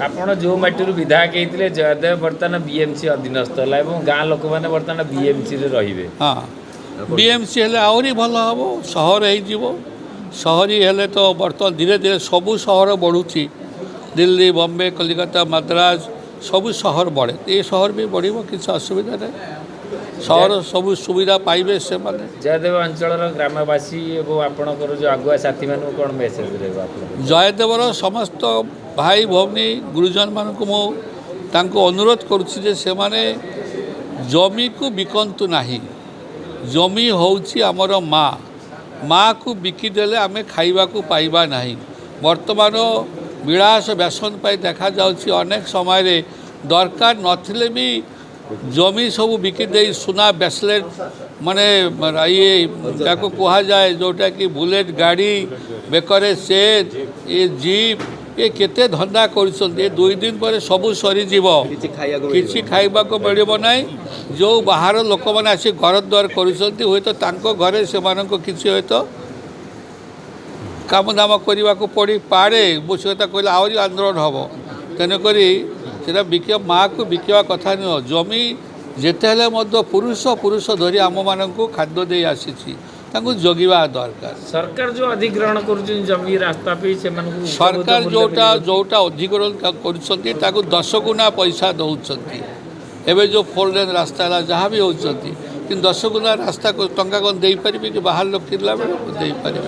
ଆପଣ जो माटी विधायक होते जयदेव बर्तमान बीएमसी अधीनस्थ है गाँ लोक मैंने बर्तमान बीएमसी रे हाँ बीएमसी हेले आहरी भल हम सहर हो सहरी हेले तो बर्तमान धीरे धीरे सबू सहर बढ़ुची दिल्ली बॉम्बे कलिकता मद्रास सबू सहर बढ़े ये सहर भी बढ़ किसी असुविधा नहीं सहर सबू सुविधा पाइबे से माने जयदेव अंचल ग्रामवासी और आपणकर जो आगुआ साथी मान कौन मेसेज रहा जयदेवर समस्त भाई भौनी गुरुजन मान को मुझे अनुरोध करुच्ची से माने जमी को बिकंतु नाही जमी होउची आमर माँ माँ को बिकिदेले आमे खाइबा को पाइबा नहीं वर्तमान विलास व्यसन पाई देखा जाउची अनेक समय रे दरकार नथिले भी जमी सब बिकिदे सुना ब्रेसलेट माने ये कहा जाए जोटा कि बुलेट गाड़ी बेकरे सेट ये जीप ये केते धंदा कर दुई दिन पर सबू सरीजीव किसी खाइबा को मिल ना जो बाहर लोक मैंने आसी घर द्वार कर हुए तो घरे से किसी हुए तो काम दाम करने को पड़ी पारे मुझे कहले आहरी आंदोलन हम तेणुक सेटा बिक माँ को बिकवा कथा नुह जमी जिते पुरुष पुरुष धरी आम मान खाद्य दे आसी जगिवा दरकार सरकार जो अधिग्रहण कर जमी रास्ता पे सरकार जोटा जोटा अधिग्रहण कर 10 गुना पैसा दौरान एवं जो 4 लेन रास्ता है जहाँ भी होती 10 गुना रास्ता टंका कौन दे पारे कि बाहर लोग किला बेले दे पारे।